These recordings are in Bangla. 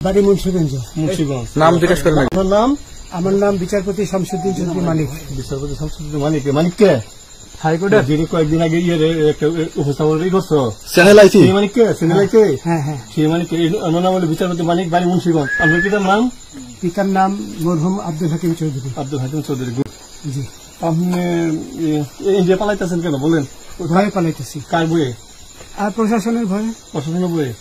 বাড়ি মুন্সিগঞ্জ। নাম জিজ্ঞেস করেন। আমার নাম বিচারপতি শামসুদ্দিন চৌধুরী মানিক। বিচারপতি শামসুদ্দিন মানিক। মানিক কে? হাইকোর্টের যিনি কয়েকদিন আগে উপস্থাপন করছো চ্যানেল আইছি। মানিক কে? চ্যানেল আইছে। হ্যাঁ হ্যাঁ, সেই মানিক। আমার নাম হলো বিচারপতি মানিক, বাড়ি মুন্সিগঞ্জ। আপনার পিতার নাম? পিতার নাম মরহুম আব্দুল হাকিম চৌধুরী। আব্দুল হাকিম চৌধুরী। জি। আপনি ইন্ডিয়া পালাইতেছেন কেন বলেন? ভয়ে পালাইতেছি। কার বইয়ে? আর প্রশাসনের ভয়ে। প্রশাসনের বইয়ে?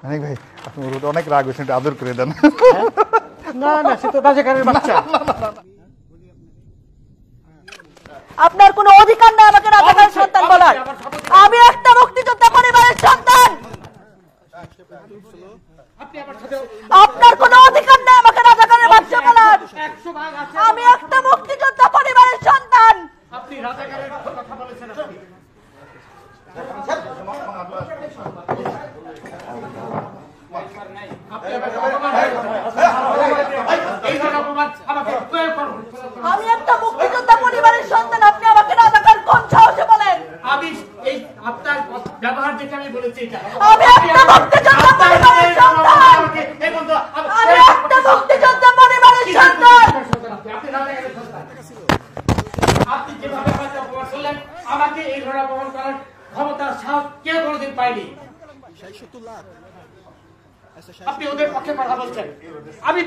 মানিক ভাই, আপনি অনেক রাগ হয়েছেন, আদর করে দেন। না না, সে তো রাজাকারের বাচ্চা। আপনার কোনো অধিকার নেই আমাকে রাজাকারের সন্তান বলার। আমি একটা মুক্তিযোদ্ধা পরিবারের সন্তান। আপনার কোনো অধিকার নেই আমাকে রাজাকারের বাচ্চা বলার। আমি একটা মুক্তিযোদ্ধা পরিবারের সন্তান। আপনি রাজাকারের কথা বলেছেন। আমি একটা মুক্তিযোদ্ধা পরিবারের সন্তান, আপনি আমাকে রাজাকার কোন সাহসে বলেন? আমি এই আপনার ব্যবহার দেখে আমি বলেছি আমি একটা মুক্তিযোদ্ধা পরিবারের সন্তান। আমি একটা মুক্তিযোদ্ধা পরিবারের সন্তান। আপনি রাজাকারের সন্তান। আপনি যেভাবে আমাকে অপমান করলেন, আমাকে এই ধরনের অপমান করার ক্ষমতার সাহস কেউ কোনোদিন পায়নি। আপনি ওদের পক্ষে কথা বলছেন। আমি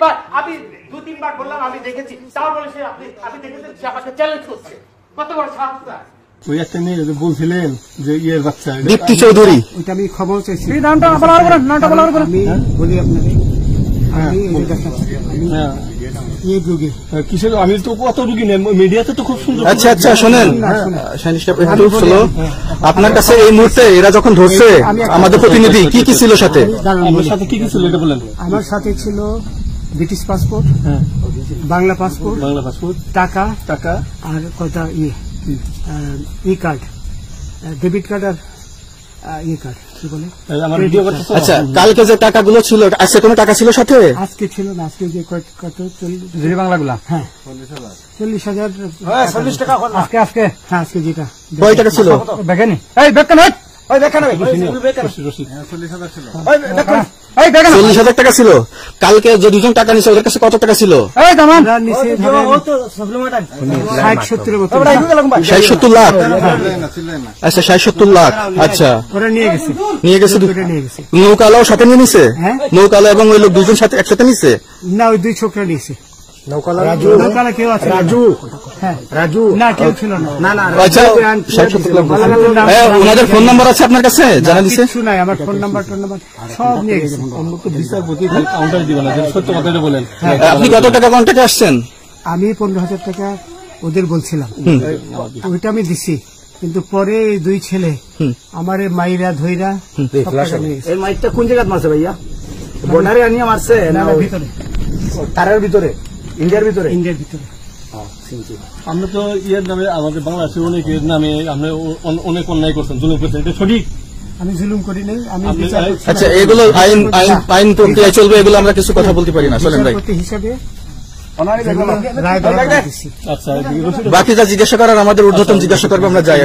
2-3 বার বললাম আমি দেখেছি, তাও বলেছে আপনি দেখেছেন, সে আমাকে চ্যালেঞ্জ করছে। কত বড় সাহস তার! ওই একটা মেয়ে বলছিলেন যে ইয়ের বাচ্চা দীপ্তি চৌধুরী, ওইটা আমি খবর চাইছি। নামটা বলার পরে আমি বলি আপনাকে। কিসের? আমি তো কত রুগী নেই, মিডিয়াতে তো খুব সুন্দর। আচ্ছা আচ্ছা, শোনেন আপনার কাছে এই মুহূর্তে এরা যখন ধরছে আমাদের প্রতিনিধি, কি কি ছিল সাথে? আমার সাথে কি কি ছিল এটা বলেন। আমার সাথে ছিল ব্রিটিশ পাসপোর্ট, বাংলা পাসপোর্ট, টাকা আর কয়টা ই কার্ড, ডেবিট কার্ড আর ই কার্ড। কি বলে? আচ্ছা, কালকে যে টাকাগুলো ছিল, আজকে কোনো টাকা ছিল সাথে? আজকে ছিল না। আজকে যে কত 40 বাংলাগুলা। হ্যাঁ, 40,000। 40 টাকা আজকে হ্যাঁ, আজকে যেটা কয় টাকা ছিল? দেখেনি? এই দেখেন, ওই দেখেন, 40,000 টাকা ছিল। কালকে যে দুজন টাকা নিছে ওদের কাছে কত টাকা ছিল? 60-70 লাখ। আচ্ছা, 60-70 লাখ। আচ্ছা, ওরা নিয়ে গেছে। নৌকালাও সাথে নিয়ে নিছে? নৌকালা এবং ওই লোক দুজন সাথে একসাথে নিছে? না, ওই দুই ছোকরা নিয়েছে। নৌকালা কেউ আছে? রাজু না, কেউ ছিল না। আচ্ছা, ওনাদের ফোন নাম্বার আছে আপনার কাছে? জানা দিছে? কিছু নাই, আমার ফোন নাম্বার সব নিয়ে গেছে। কাউন্টার দিবেন না, সত্য কথাটা বলেন। আপনি কত টাকা কন্ট্রাক্টে আসছেন? আমি 15,000 টাকা ওদের বলছিলাম, ওইটা আমি দিছি। কিন্তু পরে এই দুই ছেলে আমার মাইরা ধইরা। এই মাইকটা কোন জায়গায় মারছে ভাইয়া? বর্ডারে আনিয়ে মারছে না ভিতরে? তারের ভিতরে, ইন্ডিয়ার ভিতরে? আমরা তো ইয়ের নামে, আমাদের বাংলাদেশের অনেকের নামে আপনি অনেক অন্যায় করছেন, জুলুম করছেন। এটা সঠিক? আমি জুলুম করি নাই। আমি আচ্ছা, এগুলো আইন প্রক্রিয়া চলবে, এগুলো আমরা কিছু কথা বলতে পারি না। চলেন ভাই, হিসাবে বাকি যা জিজ্ঞাসা করার আমাদের ঊর্ধ্বতন জিজ্ঞাসা করবে, আমরা যাই।